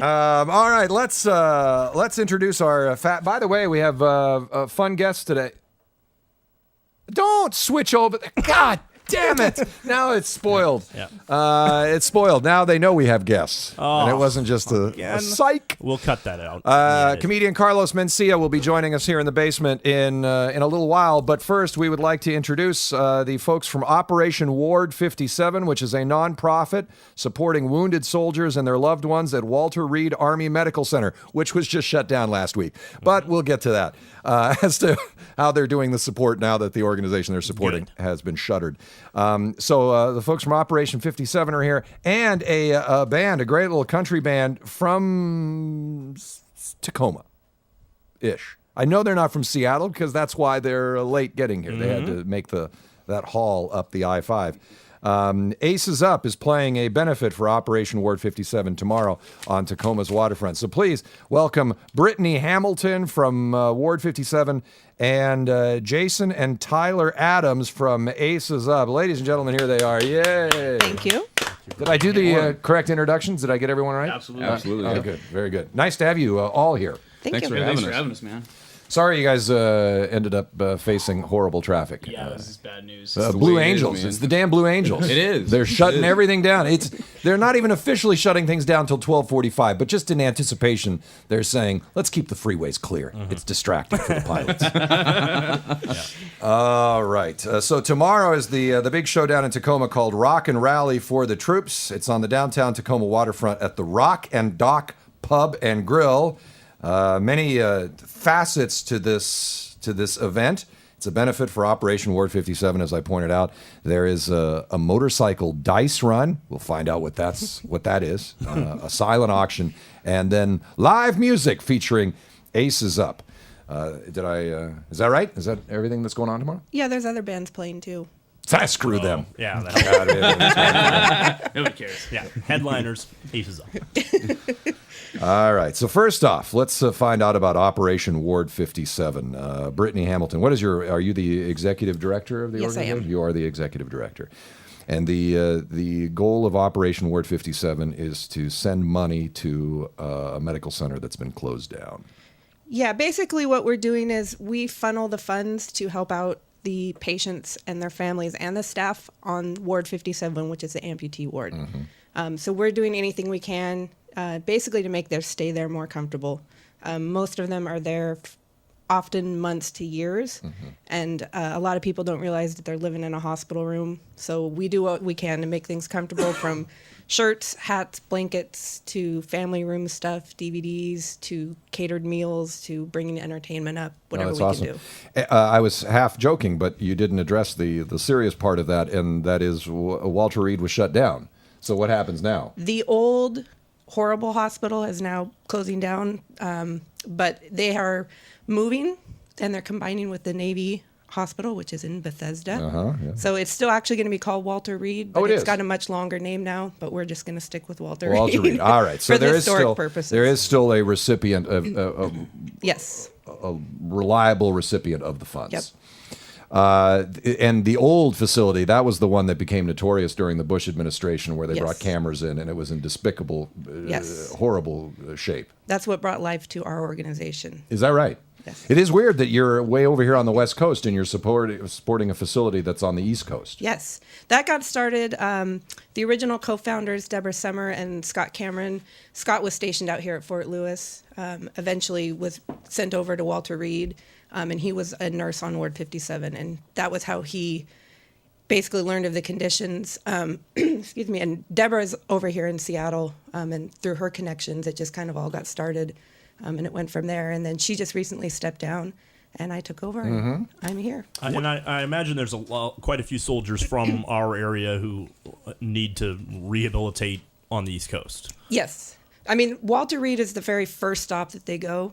All right, let's introduce our By the way, we have a fun guest today. Don't switch over. God damn it! Now it's spoiled. Yeah. It's spoiled. Now they know we have guests, and it wasn't just a psych. We'll cut that out. Comedian Carlos Mencia will be joining us here in the basement in a little while. But first, we would like to introduce the folks from Operation Ward 57, which is a nonprofit supporting wounded soldiers and their loved ones at Walter Reed Army Medical Center, which was just shut down last week. But we'll get to that as to how they're doing the support now that the organization they're supporting has been shuttered. So the folks from Operation 57 are here, and a band, a great little country band from Tacoma-ish. I know they're not from Seattle because that's why they're late getting here. They had to make that haul up the I-5. Aces Up is playing a benefit for Operation Ward 57 tomorrow on Tacoma's waterfront. So please welcome Brittany Hamilton from Ward 57 and Jason and Tyler Adams from Aces Up. Ladies and gentlemen, here they are. Yay! Thank you. Did I do the correct introductions? Did I get everyone right? Absolutely. Oh, good. Very good. Nice to have you all here. Thanks for having us, man. Sorry you guys ended up facing horrible traffic. Yeah, this is bad news. Blue Angels. It's the damn Blue Angels. It is. They're shutting everything down. They're not even officially shutting things down until 12:45, but just in anticipation, they're saying, let's keep the freeways clear. It's distracting for the pilots. All right. So tomorrow is the big showdown in Tacoma called Rock and Rally for the Troops. It's on the downtown Tacoma waterfront at the Rock and Dock Pub and Grill. Many facets to this event. It's a benefit for Operation Ward 57, as I pointed out. There is a motorcycle dice run. We'll find out what that is. A silent auction, and then live music featuring Aces Up. Is that right? Is that everything that's going on tomorrow? Yeah, there's other bands playing too. Screw them. Yeah. Nobody cares. Yeah. Headliners, Aces Up. All right. So first off, let's find out about Operation Ward 57. Brittany Hamilton, are you the executive director of the Yes, organization? I am. You are the executive director. And the goal of Operation Ward 57 is to send money to a medical center that's been closed down. Yeah, basically what we're doing is we funnel the funds to help out the patients and their families and the staff on Ward 57, which is the amputee ward. So we're doing anything we can basically to make their stay there more comfortable. Most of them are there often months to years, and a lot of people don't realize that they're living in a hospital room. So we do what we can to make things comfortable, from shirts, hats, blankets, to family room stuff, DVDs, to catered meals, to bringing entertainment up, whatever we awesome. can do. I was half joking, but you didn't address the serious part of that, and that is Walter Reed was shut down. So what happens now? The old horrible hospital is now closing down, but they are moving, and they're combining with the Navy Hospital, which is in Bethesda. So it's still actually going to be called Walter Reed, but it's got a much longer name now, but we're just going to stick with Walter Reed. All right. So for there is still a recipient of yes, a reliable recipient of the funds. Yep. And the old facility, that was the one that became notorious during the Bush administration, where they Yes. brought cameras in, and it was in despicable, Yes. horrible shape. That's what brought life to our organization. Is that right? Yes. It is weird that you're way over here on the West Coast and you're supporting a facility that's on the East Coast. Yes, that got started. The original co-founders, Deborah Summer and Scott Cameron. Scott was stationed out here at Fort Lewis. Eventually was sent over to Walter Reed, and he was a nurse on Ward 57. And that was how he basically learned of the conditions. Excuse me. And Deborah's over here in Seattle, and through her connections, it just kind of all got started. And it went from there. And then she just recently stepped down, and I took over, and I'm here. And I imagine there's quite a few soldiers from our area who need to rehabilitate on the East Coast. Yes. I mean, Walter Reed is the very first stop that they go.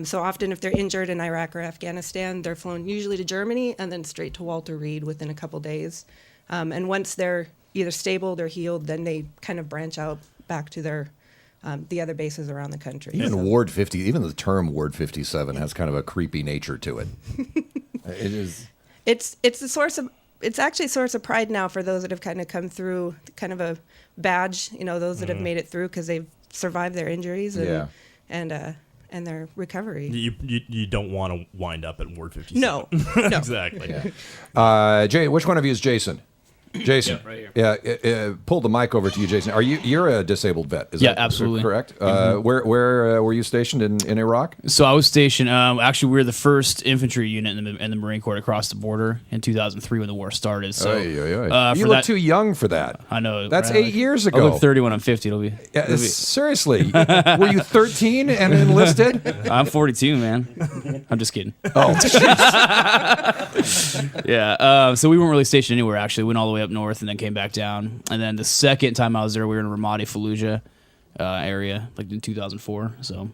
So often if they're injured in Iraq or Afghanistan, they're flown usually to Germany and then straight to Walter Reed within a couple days. And once they're either stable, they're healed, then they kind of branch out back to their the other bases around the country. Even Ward 50, even the term Ward 57 has kind of a creepy nature to it. It is. It's actually a source of pride now for those that have kind of come through, kind of a badge, those that have made it through, because they've survive their injuries and Yeah. and their recovery. You don't want to wind up at Ward 57. No, no. Exactly. Jay, which one of you is Jason? Jason, Yeah, right here. Yeah, pull the mic over to you, Jason. You're a disabled vet? Is Yeah, that absolutely. correct? Where were you stationed in Iraq? So I was stationed. Actually, we were the first infantry unit in the Marine Corps to cross the border in 200003 when the war started. So Oy, oy, oy. You for look that- too young for that. I know. That's right? 8 years I'll ago. look 30 when I'm 50. It'll be. Seriously, were you 13 and enlisted? I'm 42, man. I'm just kidding. Oh, Yeah. So we weren't really stationed anywhere. Actually, we went all the way up north and then came back down. And then the second time I was there, we were in Ramadi, Fallujah area, like in 2004. So.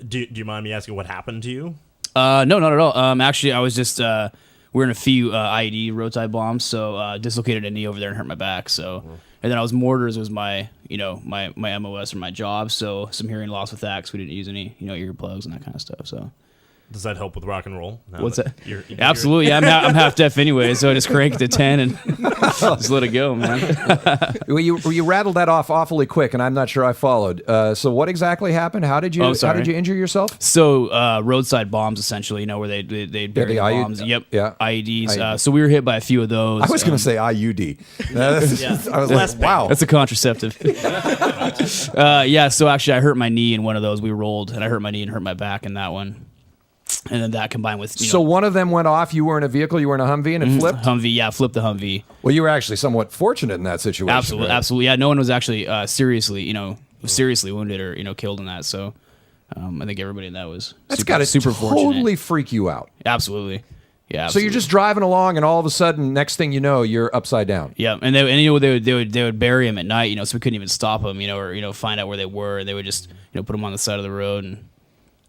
Do you mind me asking what happened to you? No, not at all. Actually, I was just we were in a few IED roadside bombs, so dislocated a knee over there and hurt my back. So, and then I was mortars was my my MOS or my job. So some hearing loss with that 'cause we didn't use any earplugs and that kind of stuff. So. Does that help with rock and roll? now What's that? you're Absolutely, yeah. I'm half deaf anyway, so I just crank it to 10 and just let it go, man. well, you rattled that off awfully quick, and I'm not sure I followed. So what exactly happened? How did you Oh, sorry. injure yourself? So roadside bombs, essentially, where they bury the the IU bombs. Yep. yeah. IEDs. So we were hit by a few of those. I was going to say IUD. I was like, wow. That's a contraceptive. Yeah, so actually I hurt my knee in one of those. We rolled, and I hurt my knee and hurt my back in that one. And then that combined with So one of them went off. You were in a vehicle. You were in a Humvee, and it flipped. Humvee, yeah, flipped the Humvee. Well, you were actually somewhat fortunate in that situation. Absolutely, right? absolutely. Yeah, no one was actually seriously wounded or killed in that. So I think everybody in that was That's super, got to super totally fortunate. freak you out. Absolutely, yeah. So you're just driving along, and all of a sudden, next thing you know, you're upside down. yeah, and they would bury him at night, so we couldn't even stop them, or find out where they were, and they would just put them on the side of the road and.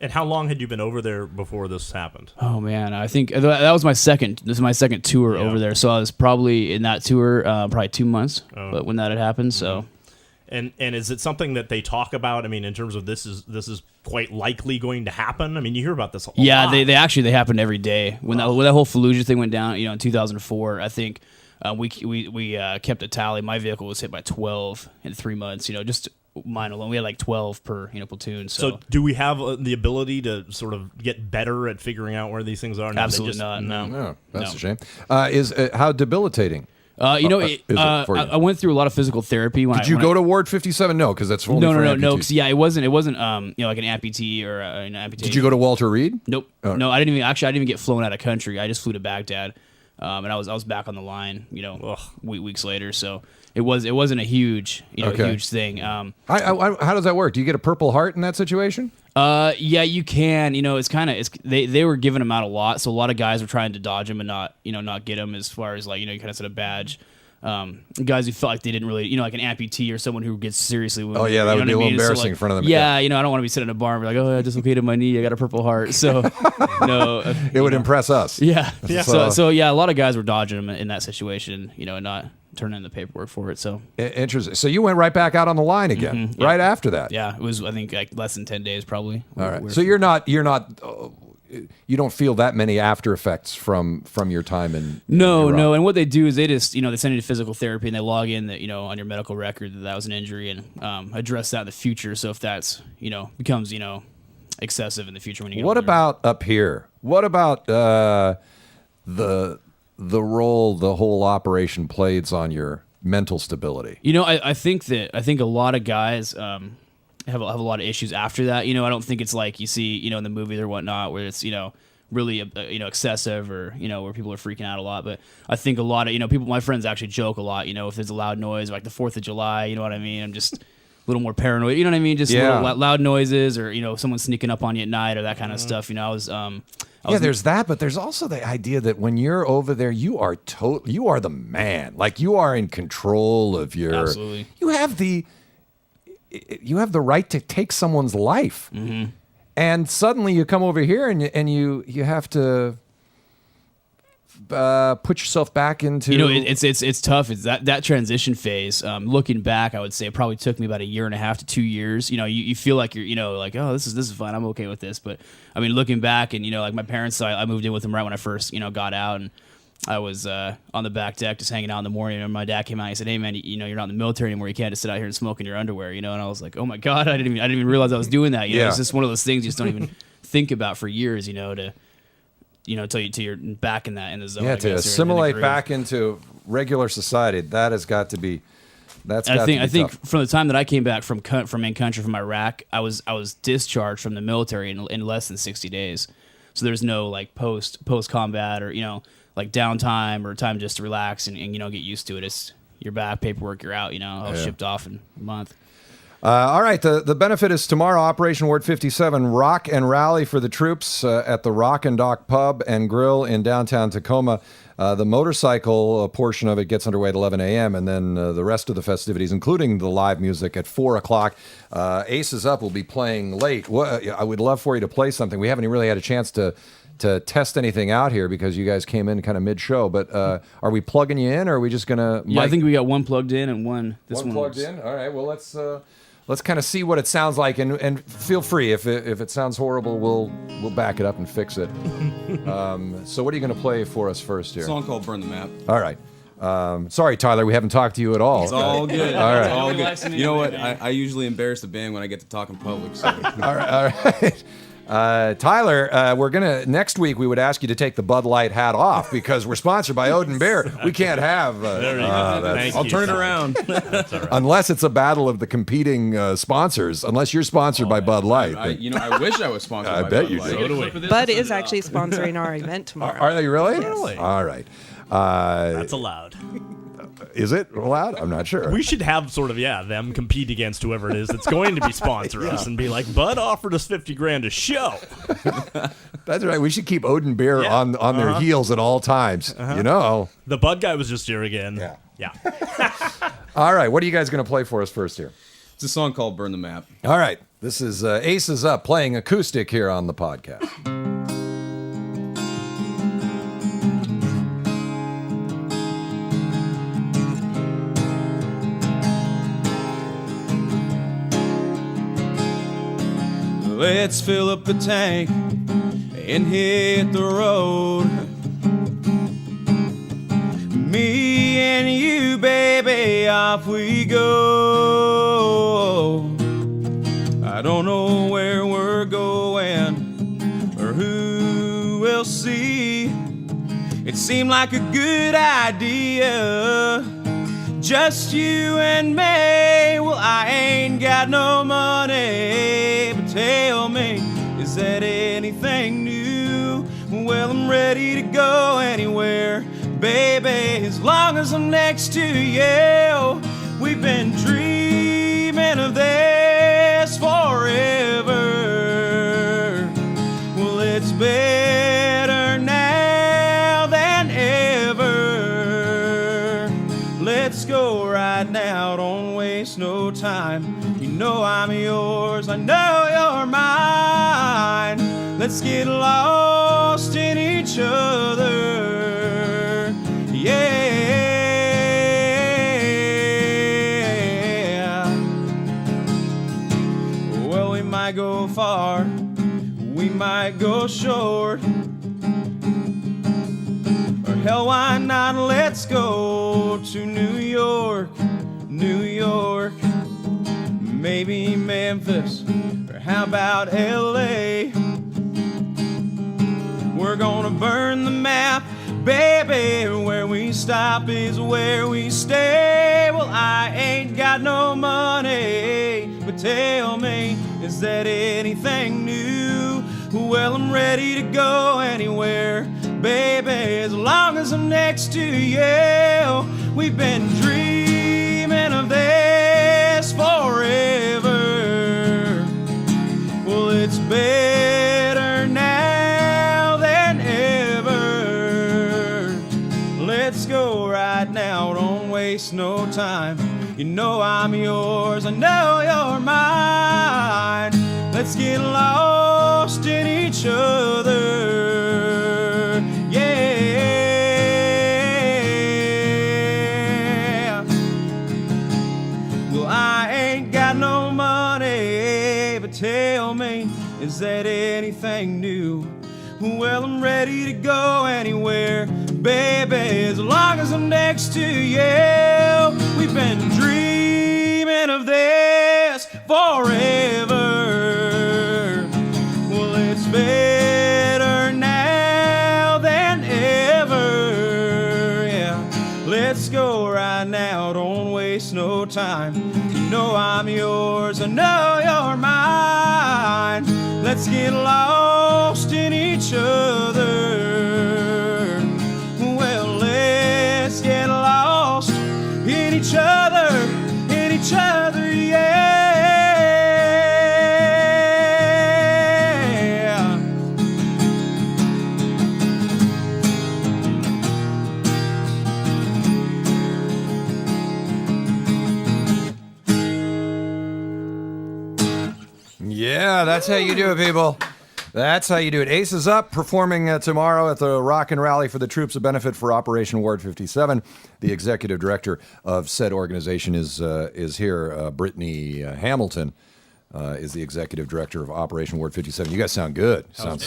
And how long had you been over there before this happened? Oh man, I think that was my second. This is my second tour over there, so I was probably in that tour probably 2 months. But when that had happened, so And is it something that they talk about? I mean, in terms of this is quite likely going to happen. I mean, you hear about this a lot. yeah, they actually happened every day. When that whole Fallujah thing went down, in 2004, I think we kept a tally. My vehicle was hit by 12 in 3 months. Just mine alone. We had like 12 per platoon. So do we have the ability to sort of get better at figuring out where these things are? No, Absolutely not. No. Oh, that's No. a shame. Is how debilitating? is it for you? I went through a lot of physical therapy. Did you go to Ward 57? No, because that's only for No. amputees. 'Cause, yeah, it wasn't like an amputee or an amputation. Did you go to Walter Reed? Nope. Oh. No, I didn't even get flown out of country. I just flew to Baghdad, and I was back on the line. Weeks later. So it wasn't a huge Okay. huge thing. How does that work? Do you get a Purple Heart in that situation? Yeah, you can. They were giving them out a lot, so a lot of guys were trying to dodge them and not get them. As far as you kind of set a badge. Guys who felt like they didn't really, like an amputee or someone who gets seriously wounded. Oh, yeah, that you would know be a what I little mean? So, embarrassing in front of them. Yeah, I don't want to be sitting in a bar and be like, oh, I dislocated my knee, I got a Purple Heart. So, no. It would impress us. Yeah. So- So yeah, a lot of guys were dodging them in that situation, and not turning in the paperwork for it. So Interesting. So you went right back out on the line again, yeah. right after that. yeah, it was I think like less than 10 days probably. All right. So you're not. You don't feel that many after effects from your time in No, Iraq. no, and what they do is they just they send you to physical therapy and they log in that on your medical record that was an injury and address that in the future. So if that's becomes excessive in the future when you get What older. about up here? What about the role the whole operation plays on your mental stability? I think a lot of guys have a lot of issues after that. I don't think it's like you see in the movies or whatnot where it's really excessive or where people are freaking out a lot. But I think a lot of people, my friends actually joke a lot. If there's a loud noise like the 4th of July, you know what I mean. I'm just a little more paranoid. You know what I mean? Just Yeah. little loud noises or someone sneaking up on you at night or that kind of stuff. I was There's that, but there's also the idea that when you're over there, you are the man. Like you are in control of your. Absolutely. You have the right to take someone's life, and suddenly you come over here and you have to put yourself back into. It's tough. It's that transition phase. Looking back, I would say it probably took me about 1.5 to 2 years. You feel like you're like, oh, this is fine. I'm okay with this. But I mean, looking back and like my parents, I moved in with them right when I first got out, and I was on the back deck just hanging out in the morning, and my dad came out and he said, "Hey man, you know you're not in the military anymore. You can't just sit out here and smoke in your underwear, you know." And I was like, "Oh my god, I didn't even realize I was doing that." You know, Yeah. it's just one of those things you just don't even think about for years, you know, till you're back in the zone. Yeah, I to guess, or in the assimilate groove. back into regular society, that has got to be. That's got I think tough. from the time that I came back from in country from Iraq, I was discharged from the military in less than 60 days. So there's no like post combat or like downtime or time just to relax and get used to it. It's you're back, paperwork, you're out. I was shipped off in a month. All right, the benefit is tomorrow, Operation Ward 57, rock and rally for the troops at the Rock and Dock Pub and Grill in downtown Tacoma. The motorcycle portion of it gets underway at 11 a.m., and then the rest of the festivities, including the live music, at 4 o'clock. Aces Up will be playing late. I would love for you to play something. We haven't really had a chance to test anything out here because you guys came in kind of mid-show, but are we plugging you in, or are we just going to... Yeah, I think we got one plugged in and one plugged in? All right, well, let's kind of see what it sounds like, and feel free if it sounds horrible, we'll back it up and fix it. So what are you going to play for us first here? A song called Burn the Map. All right. Sorry, Tyler, we haven't talked to you at all. It's all good. All right. It's all good. Relaxing You know what? in. I usually embarrass the band when I get to talk in public. So. All right. Tyler, next week we would ask you to take the Bud Light hat off because we're sponsored by Odin Bear. We can't have There you go. Thank I'll you, turn it Tyler. around. That's all right. unless it's a battle of the competing sponsors. Unless you're sponsored by Bud Light. I wish I was sponsored I by bet Bud you Light. do. So do we. Bud is actually sponsoring our event tomorrow. Are they really? Really? All right. That's allowed. Is it allowed? I'm not sure. We should have sort of them compete against whoever it is that's going to be sponsor us and be like, Bud offered us $50,000 a show. That's right. We should keep Odin Bear Yeah. on their heels at all times. You know. The Bud guy was just here again. Yeah. Yeah. All right. What are you guys going to play for us first here? It's a song called Burn the Map. All right. This is Aces Up playing acoustic here on the podcast. Let's fill up the tank and hit the road. Me and you, baby, off we go. I don't know where we're going or who we'll see. It seemed like a good idea, just you and me. Well, I ain't got no money, but tell me, is that anything new? Well, I'm ready to go anywhere, baby, as long as I'm next to you. We've been dreaming of this forever. Well, it's better now than ever. Let's go right now, don't waste no time. You know I'm yours, I know you're mine. Let's get lost in each other. Yeah. Well, we might go far, we might go short. Or hell, why not? Let's go to New York, New York. Maybe Memphis, or how about LA? We're gonna burn the map, baby. Where we stop is where we stay. Well, I ain't got no money, but tell me, is that anything new? Well, I'm ready to go anywhere, baby, as long as I'm next to you. We've been dreaming of this forever. Well, it's better now than ever. Let's go right now, don't waste no time. You know I'm yours, I know you're mine. Let's get lost in each other. Yeah. Well, I ain't got no money, but tell me, is that anything new? Well, I'm ready to go anywhere, baby, as long as I'm next to you. We've been dreaming of this forever. Well, it's better now than ever. Yeah, let's go right now. Don't waste no time. You know I'm yours. I know you're mine. Let's get lost in each other. Well, let's get lost in each other, yeah. Yeah, that's how you do it, people. That's how you do it. Ace is Up, performing tomorrow at the Rock and Rally for the Troops, a benefit for Operation Ward 57. The executive director of said organization is here. Brittany Hamilton is the executive director of Operation Ward 57. You guys sound good. Sounds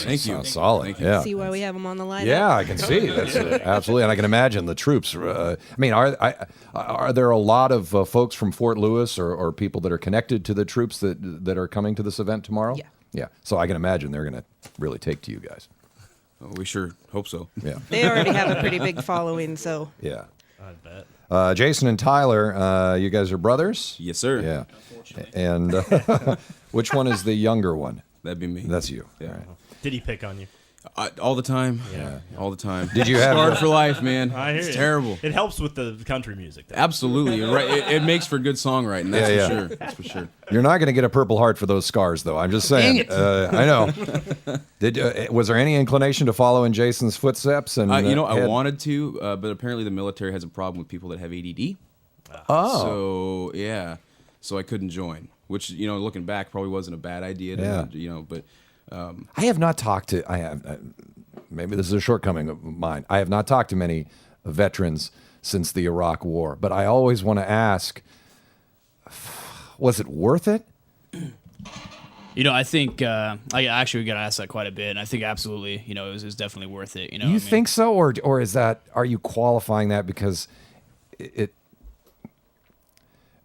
solid. Thank you. Yeah. See why we have them on the line. Yeah, I can see. That's absolutely, and I can imagine the troops. I mean, are there a lot of folks from Fort Lewis or people that are connected to the troops that are coming to this event tomorrow? Yeah. Yeah. So I can imagine they're going to really take to you guys. Oh, we sure hope so. Yeah. They already have a pretty big following, so Yeah. I bet. Jason and Tyler, you guys are brothers? Yes, sir. Yeah. And which one is the younger one? That'd be me. That's you. Yeah. All right. Did he pick on you? All the time. Yeah. All the time. Did you have- It's hard for life, man? I hear It's you. terrible. It helps with the country music, though. Absolutely. You're right. It makes for good songwriting. That's Yeah, for yeah. sure. That's for sure. You're not going to get a Purple Heart for those scars, though. I'm just saying. I know. Was there any inclination to follow in Jason's footsteps? And I head- wanted to, but apparently the military has a problem with people that have ADD. Oh. So yeah, so I couldn't join. Which looking back, probably wasn't a bad idea. Yeah. But I have not talked to. I have. Maybe this is a shortcoming of mine. I have not talked to many veterans since the Iraq War, but I always want to ask: was it worth it? I think I actually got asked that quite a bit, and I think absolutely, it was definitely worth it. Do you think so, or is that? Are you qualifying that because it?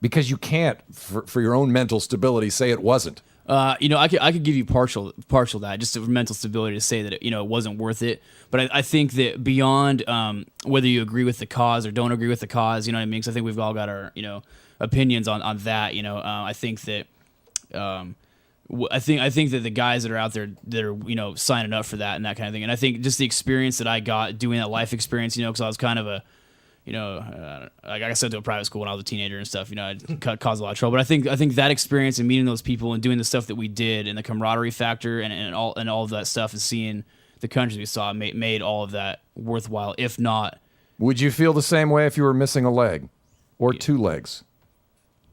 Because you can't, for your own mental stability, say it wasn't. I could give you partial that, just for mental stability, to say that it wasn't worth it. But I think that beyond whether you agree with the cause or don't agree with the cause, you know what I mean? Because I think we've all got our opinions on that. I think that I think that the guys that are out there that are signing up for that and that kind of thing, and I think just the experience that I got doing that life experience, because I was kind of a like I sent to a private school when I was a teenager and stuff. It caused a lot of trouble. But I think that experience and meeting those people and doing the stuff that we did and the camaraderie factor and all of that stuff and seeing the countries we saw made all of that worthwhile. If not, Would you feel the same way if you were missing a leg or two legs?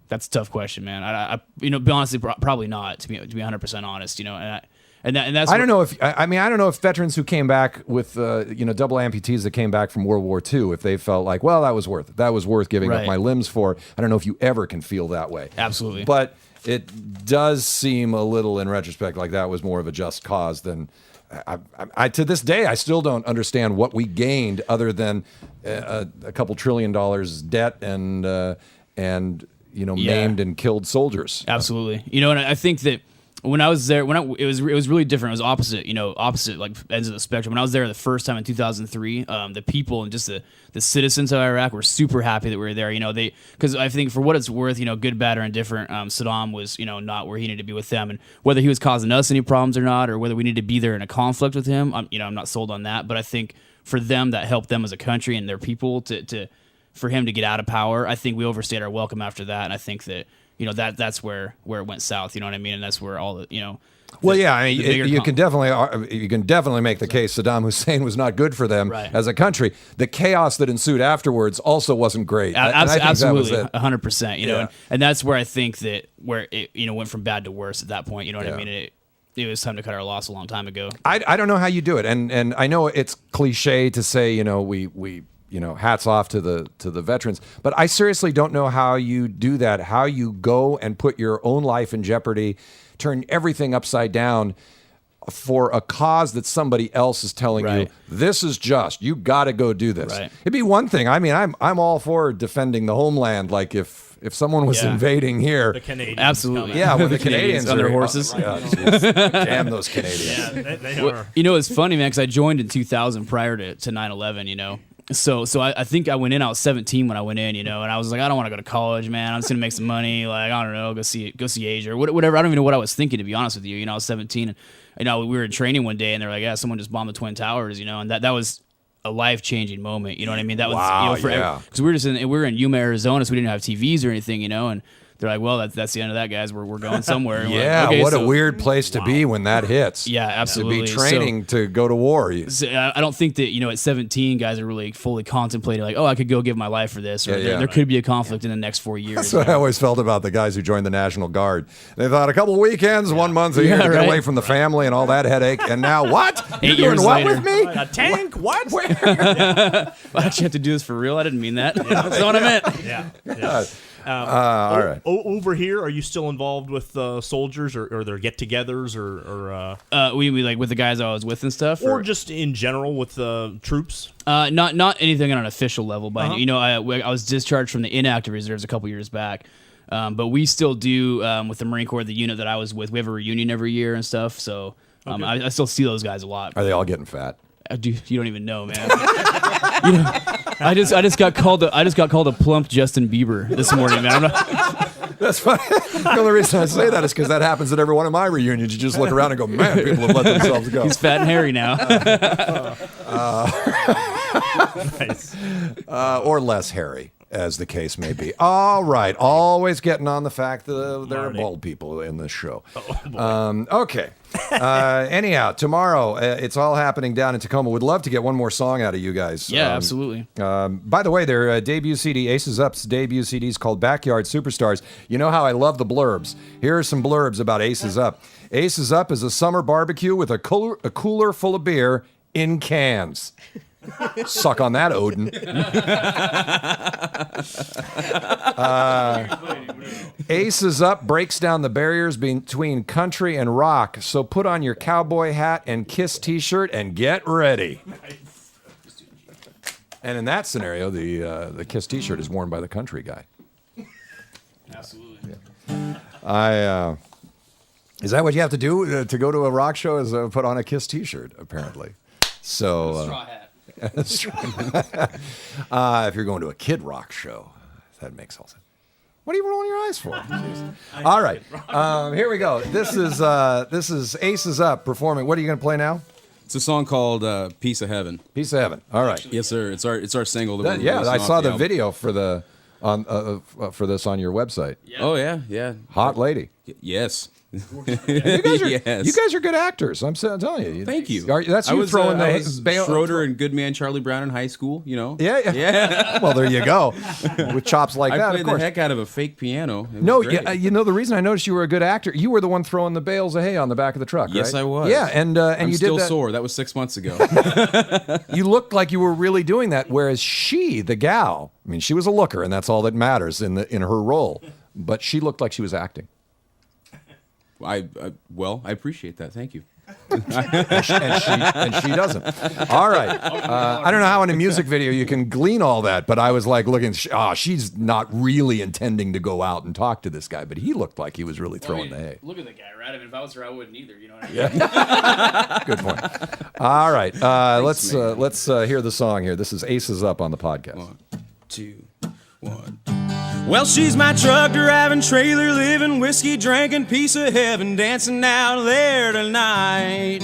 that's a tough question, man. I be honestly, probably not. To be 100% honest, and that's I don't know if I don't know if veterans who came back with double amputees that came back from World War II, if they felt like, well, that was worth it. That was worth giving up Right. my limbs for. I don't know if you ever can feel that way. Absolutely. But it does seem a little, in retrospect, like that was more of a just cause than. I to this day, I still don't understand what we gained other than a couple $1 trillion debt and maimed and killed soldiers. Absolutely. And I think that when I was there, it was really different. It was opposite like ends of the spectrum. When I was there the first time in 2003, the people and just the citizens of Iraq were super happy that we were there. Because I think for what it's worth, good, bad, or indifferent, Saddam was not where he needed to be with them, and whether he was causing us any problems or not, or whether we need to be there in a conflict with him, I'm not sold on that. But I think for them, that helped them as a country and their people for him to get out of power. I think we overstayed our welcome after that, and I think that. That's where it went south. You know what I mean? And that's where all the Well, yeah, I mean, the bigger you can definitely make the case Saddam Hussein was not good for them Right. as a country. The chaos that ensued afterwards also wasn't great. And I think absolutely, that was it. 100%. Yeah. And that's where I think that where it went from bad to worse at that point. You know what Yeah. I mean? It was time to cut our loss a long time ago. I don't know how you do it, and I know it's cliche to say we hats off to the veterans, but I seriously don't know how you do that. How you go and put your own life in jeopardy, turn everything upside down, for a cause that somebody else is telling you Right. this is just. You got to go do this. Right. It'd be one thing. I mean, I'm all for defending the homeland. Like if someone was Yeah. invading here, The Canadians. Absolutely. coming. yeah, when the Canadians Canadians on their are- horses. Yeah, jeez. Damn those Canadians. Yeah, they are. You know, it's funny, man, because I joined in 2000 prior to 9/11. You know, so I think I went in. I was 17 when I went in. You know, and I was like, I don't want to go to college, man. I'm just gonna make some money. Like, I don't know, go see Asia or whatever. I don't even know what I was thinking, to be honest with you. You know, I was 17, and you know, we were in training one day, and they're like, yeah, someone just bombed the Twin Towers. You know, and that was a life-changing moment. You know what I mean? That was Wow, you know, yeah. because we were in Yuma, Arizona, so we didn't have TVs or anything. You know, and they're like, well, that's the end of that, guys. We're going somewhere. And we're like, Yeah, okay, what a so- weird place to be when that hits. Yeah, absolutely. To be training to go to war. So, I don't think that, you know, at 17, guys are really fully contemplating like, oh, I could go give my life for this, or Yeah, yeah. there could be a conflict in the next 4 years. That's what I always felt about the guys who joined the National Guard. They thought a couple of weekends, 1 month a year Yeah, to get right. away from the family and all that headache. And now what? You're 8 doing years what later. with me? A tank? What? I actually have to do this for real. I didn't mean that. That's not what I meant. Yeah. yeah. All right. Over here, are you still involved with soldiers or their get-togethers or We like with the guys I was with and stuff, or just in general with troops? not anything on an official level, but Uh-huh. you know, I was discharged from the inactive reserves a couple years back. But we still do with the Marine Corps, the unit that I was with. We have a reunion every year and stuff. So I still see those guys a lot. Are they all getting fat? You don't even know, man. You know, I just got called a plump Justin Bieber this morning, man. I'm not, That's funny. The only reason I say that is because that happens at every one of my reunions. You just look around and go, man, people have let themselves go. he's fat and hairy now. Nice. Or less hairy, as the case may be. All right. Always getting on the fact that there are Marty. bald people in this show. Okay. Anyhow, tomorrow, it's all happening down in Tacoma. Would love to get one more song out of you guys. Yeah, absolutely. By the way, their debut CD, Aces Up's debut CD is called Backyard Superstars. You know how I love the blurbs. Here are some blurbs about Aces Up. Aces Up is a summer barbecue with a cooler full of beer in cans. Suck on that, Odin. Aces Up breaks down the barriers between country and rock. So put on your cowboy hat and Kiss t-shirt and get ready. And in that scenario, the Kiss t-shirt is worn by the country guy. Absolutely. Is that what you have to do to go to a rock show? Is put on a Kiss t-shirt, apparently. So Straw hat. if you're going to a Kid Rock show, that makes all sense. What are you rolling your eyes for? Jeez. All right, here we go. This is Aces Up performing. What are you going to play now? It's a song called "Piece of Heaven." Piece of Heaven. All right. Yes, sir. It's our single. That we're Yeah, releasing I off saw the album. video for for this on your website. Oh yeah. Hot lady. Yes. You guys are, Yes. you guys are good actors. I'm telling you. Thank you. That's I you was, throwing I the was bail. Schroeder and Goodman Charlie Brown in high school. You know. Yeah. Well, there you go. With chops like I that, played of the course. heck out of a fake piano. It was No, great. yeah, you know the reason I noticed you were a good actor. You were the one throwing the bales of hay on the back of the truck, Yes, right? I was. Yeah, and I'm you still did that. sore. That was 6 months ago. You looked like you were really doing that. Whereas she, the gal, I mean, she was a looker, and that's all that matters in her role. But she looked like she was acting, I appreciate that. Thank you. and she doesn't. All right, I don't know how in a music video you can glean all that, but I was like looking. She's not really intending to go out and talk to this guy, but he looked like he was really throwing the hay. Look at the guy, right? I mean, if I was her, I wouldn't either. You know what I mean? Good point. All right, let's hear the song here. This is Aces Up on the podcast. 1, 2, 1. Well, she's my truck driving, trailer living, whiskey drinking, piece of heaven, dancing out there tonight.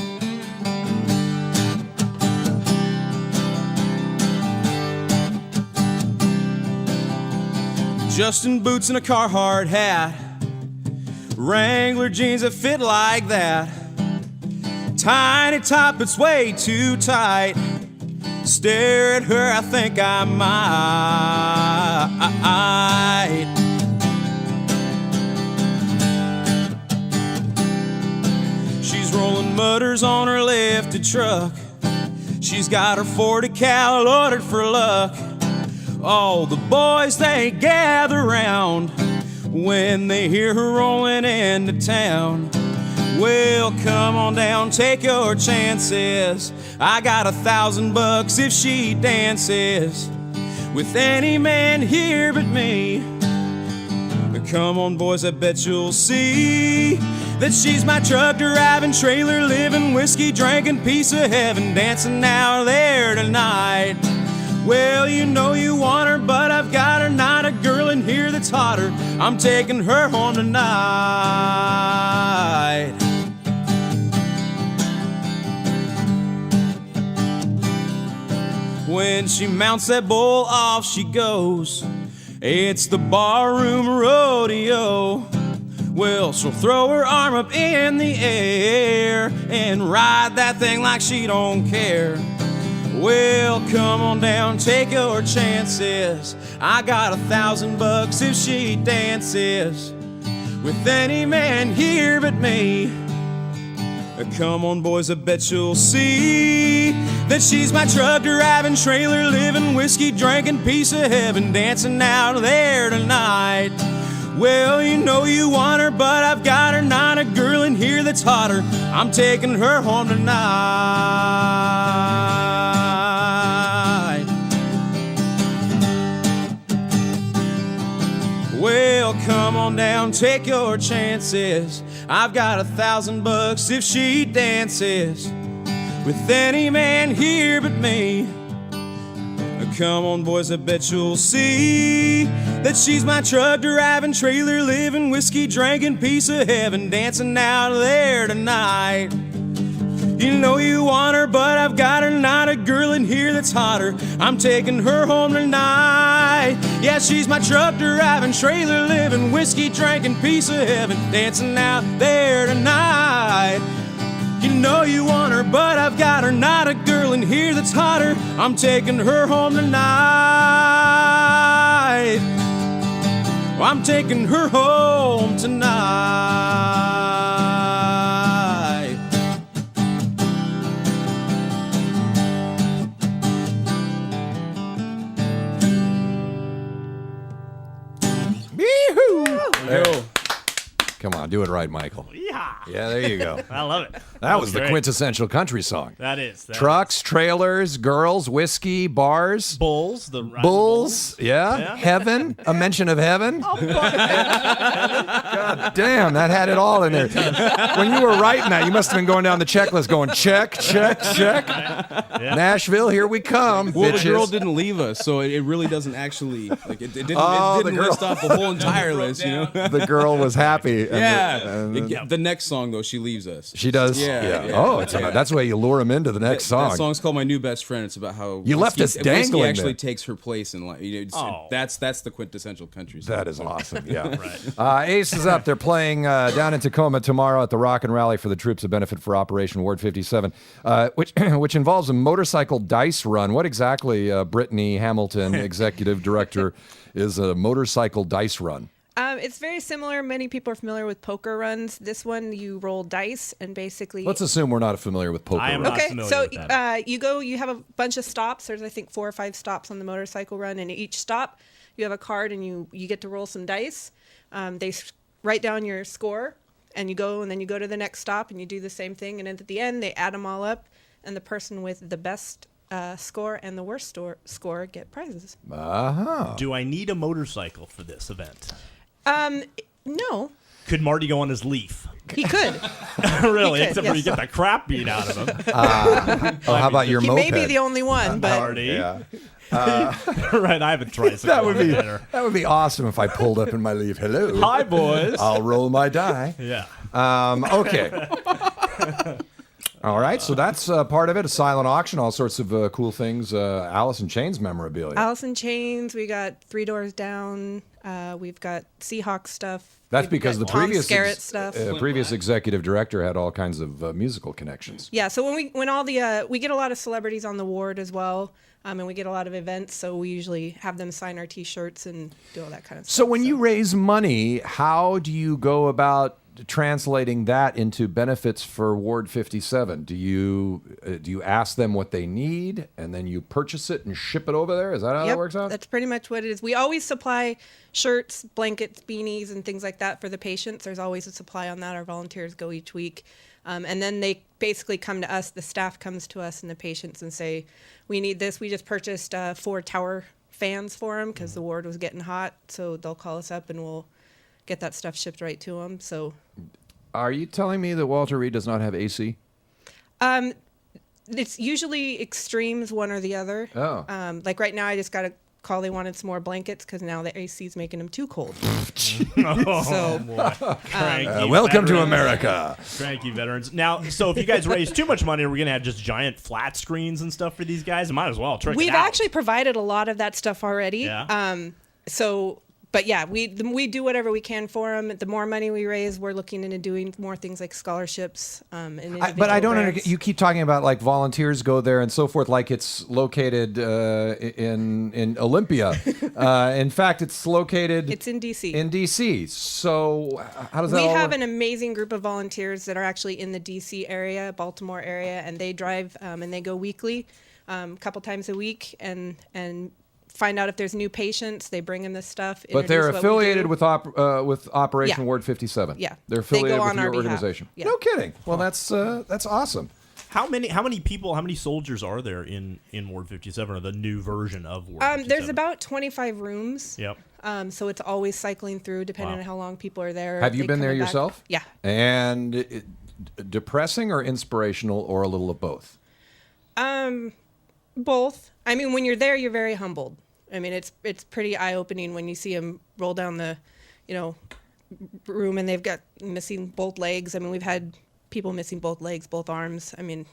Justin boots and a Carhartt hat, Wrangler jeans that fit like that, tiny top, it's way too tight. Stare at her, I think I might. She's rolling mutters on her lifted truck. She's got her 40 cal ordered for luck. All the boys, they gather round when they hear her rolling into town. Well, come on down, take your chances. I got $1,000 if she dances with any man here but me. Come on, boys, I bet you'll see that she's my truck driving, trailer living, whiskey drinking piece of heaven, dancing out there tonight. Well, you know you want her, but I've got her, not a girl in here that's hotter. I'm taking her home tonight. When she mounts that bull, off she goes. It's the barroom rodeo. Well, she'll throw her arm up in the air and ride that thing like she don't care. Well, come on down, take your chances. I got $1,000 if she dances with any man here but me. Come on, boys, I bet you'll see that she's my truck driving, trailer living, whiskey drinking piece of heaven, dancing out there tonight. Well, you know you want her, but I've got her, not a girl in here that's hotter. I'm taking her home tonight. Well, come on down, take your chances. I've got $1,000 if she dances with any man here but me. Come on, boys, I bet you'll see that she's my truck driving, trailer living, whiskey drinking piece of heaven, dancing out there tonight. You know you want her, but I've got her, not a girl in here that's hotter. I'm taking her home tonight. Yeah, she's my truck driving, trailer living, whiskey drinking piece of heaven, dancing out there tonight. You know you want her, but I've got her, not a girl in here that's hotter. I'm taking her home tonight. I'm taking her home tonight. There. Come on, do it right, Michael. Yeah. Yeah, there you go. I love it. That was the great. quintessential country song. That is. Trucks, trailers, girls, whiskey, bars, Bulls. The riding bulls. Yeah. Yeah. Heaven. A mention of heaven. God damn, that had it all in there. When you were writing that, you must have been going down the checklist going check, check, check. Nashville, here we come. Well, bitches. the girl didn't leave us, so it really doesn't actually like it didn't, Oh, it didn't the girl. list off the whole entire list, you know. The girl was happy. The next song though, she leaves us. She does. Yeah. Oh, it's about, that's the way you lure him into the next song. That song's called "My New Best Friend." It's about how You left us Whiskey dangling actually there. takes her place in life. You know, that's the quintessential country song. That is awesome. Yeah. Ace is up. They're playing down in Tacoma tomorrow at the Rock and Rally for the troops of benefit for Operation Ward 57, which involves a motorcycle dice run. What exactly, Brittany Hamilton, executive director, is a motorcycle dice run? It's very similar. Many people are familiar with poker runs. This one, you roll dice and basically. Let's assume we're not familiar with poker. I am runs. not Okay, familiar so with that. you have a bunch of stops. There's I think 4 or 5 stops on the motorcycle run, and each stop you have a card and you get to roll some dice. They write down your score, and then you go to the next stop and you do the same thing. And at the end, they add them all up, and the person with the best score and the worst score get prizes. Do I need a motorcycle for this event? No, Could Marty go on his Leaf? he could. Really? He could, Except for you yes. get the crap beat out of him. Oh, how about your He moped? may be the only one, but Marty. Yeah. Right, I have a tricycle. That would be better. that would be awesome if I pulled up in my Leaf. Hello. Hi, boys. I'll roll my die. Yeah. Okay. All right, so that's part of it. A silent auction, all sorts of cool things. Alice in Chains memorabilia. Alice in Chains. We got Three Doors Down. We've got Seahawk stuff. That's We've because got the Tom previous Skerritt stuff. previous executive director had all kinds of musical connections. Yeah, so when all the we get a lot of celebrities on the ward as well, and we get a lot of events, so we usually have them sign our T-shirts and do all that kind of stuff. So when you raise money, how do you go about translating that into benefits for Ward 57? Do you ask them what they need and then you purchase it and ship it over there? Is that how that works out? That's pretty much what it is. We always supply shirts, blankets, beanies, and things like that for the patients. There's always a supply on that. Our volunteers go each week. And then they basically come to us, the staff comes to us and the patients and say, we need this. We just purchased 4 tower fans for them because the ward was getting hot. So they'll call us up and we'll get that stuff shipped right to them. So, Are you telling me that Walter Reed does not have AC? it's usually extremes, one or the other. Oh. Like right now, I just got a call. They wanted some more blankets because now the AC is making them too cold. Oh, So- boy. Cranky Welcome to veterans. America. Cranky veterans. Now, so if you guys raise too much money, are we going to have just giant flat screens and stuff for these guys? Might as well trick We've it out. actually provided a lot of that stuff already. Yeah. But yeah, we do whatever we can for them. The more money we raise, we're looking into doing more things like scholarships. And But I individual don't grants. understand. You keep talking about like volunteers go there and so forth, like it's located in Olympia. In fact, it's located It's in DC. in DC. So how does that We all have work? an amazing group of volunteers that are actually in the DC area, Baltimore area, and they drive and they go weekly, a couple times a week, and find out if there's new patients. They bring in this stuff. But they're introduce what we affiliated do. with Operation Yeah. Ward 57. Yeah. They're They go affiliated with on your our behalf. organization. Yeah. No kidding. Well, that's awesome. How many people, how many soldiers are there in Ward 57 or the new version of Ward 57? There's about 25 rooms. Yep. So it's always cycling through, depending Wow. on how long people are there. Have you They been there coming back. yourself? Yeah. And depressing or inspirational or a little of both? Both. I mean, when you're there, you're very humbled. I mean, it's pretty eye-opening when you see them roll down the, room and they've got missing both legs. I mean, we've had people missing both legs, both arms. I mean,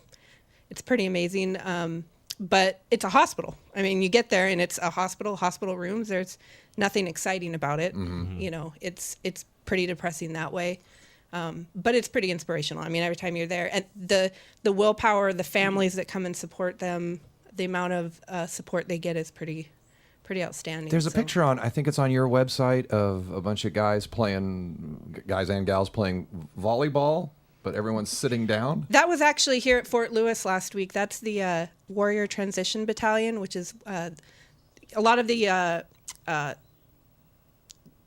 it's pretty amazing. But it's a hospital. I mean, you get there and it's a hospital rooms. There's nothing exciting about it. It's pretty depressing that way. But it's pretty inspirational. I mean, every time you're there, and the willpower, the families that come and support them, the amount of support they get is pretty outstanding. There's a So- picture on, I think it's on your website, of a bunch of guys and gals playing volleyball, but everyone's sitting down. That was actually here at Fort Lewis last week. That's the Warrior Transition Battalion, which is a lot of the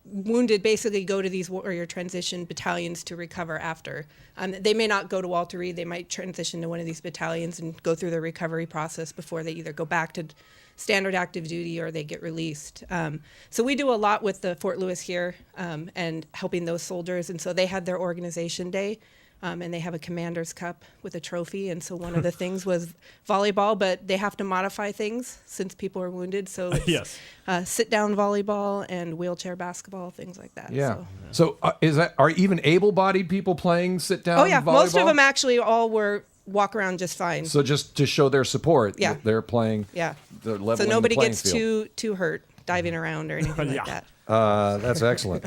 wounded basically go to these Warrior Transition Battalions to recover after. They may not go to Walter Reed. They might transition to one of these battalions and go through the recovery process before they either go back to standard active duty or they get released. So we do a lot with the Fort Lewis here and helping those soldiers. And so they had their organization day. And they have a commander's cup with a trophy. And so one of the things was volleyball, but they have to modify things since people are wounded. So it's, Yes. sit-down volleyball and wheelchair basketball, things like that. Yeah. So. So are even able-bodied people playing sit-down Oh, yeah. volleyball? Most of them actually all walk around just fine. So just to show their support, Yeah. they're playing. Yeah. They're So leveling nobody the playing gets field. too hurt diving around or anything Yeah. like that. That's excellent.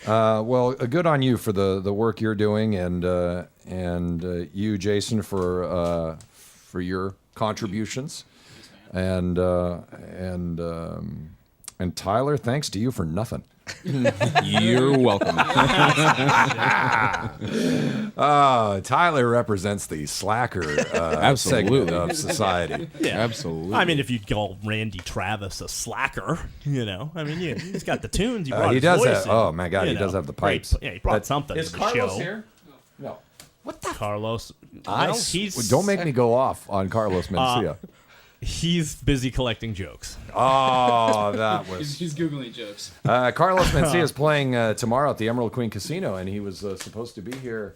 Well, good on you for the work you're doing, and you, Jason, for your contributions, and Tyler, thanks to you for nothing. You're welcome. Tyler represents the slacker segment Absolutely. of society. Absolutely. I mean, if you call Randy Travis a slacker, I mean, he's got the tunes. He brought He his does voice have. in, Oh my God, he you does know. have the pipes. Yeah, he brought something to the show. No. Carlos. I No, don't make me go off on Carlos Mencia. He's busy collecting jokes. Oh, that was. He's Googling jokes. Carlos Mencia is playing tomorrow at the Emerald Queen Casino, and he was supposed to be here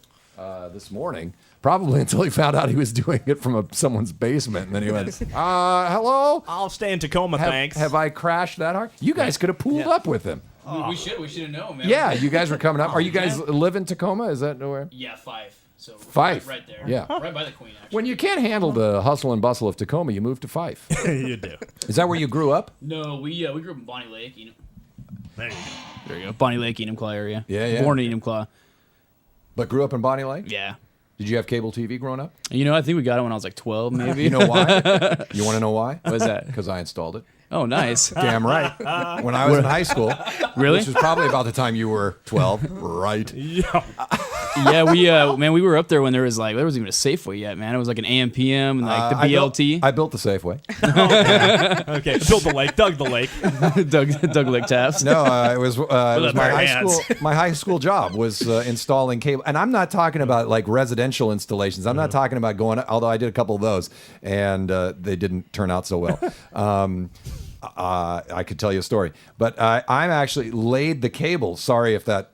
this morning, probably until he found out he was doing it from someone's basement, and then he went, hello? I'll stay in Tacoma, thanks. Have I crashed that hard? You guys could have pooled up with him. We should have known, man. Yeah, you guys were coming up. Are you guys live in Tacoma? Is that nowhere? Yeah, 5. So Fife. right there. Yeah. Right by the Queen, actually. When you can't handle the hustle and bustle of Tacoma, you move to Fife. You do. Is that where you grew up? No, we grew up in Bonnie Lake. There you go. There you go. Bonnie Lake, Enumclaw area. Yeah. Born in Enumclaw. But grew up in Bonnie Lake? Yeah. Did you have cable TV growing up? I think we got it when I was like 12, maybe. You know why? You want to know why? What's that? Because I installed it. Oh, nice. Damn right. When I was in high school. Really? Which was probably about the time you were 12. Right. Yeah. Yeah, we were up there when there wasn't even a Safeway yet, man. It was like an AM/PM and like the BLT. I built the Safeway. Okay, built the lake, dug the lake. Doug lick taps. No, it was my bare high hands. school. My high school job was installing cable, and I'm not talking about like residential installations. I'm not talking about going. Although I did a couple of those, and they didn't turn out so well. I could tell you a story, but I'm actually laid the cable. Sorry if that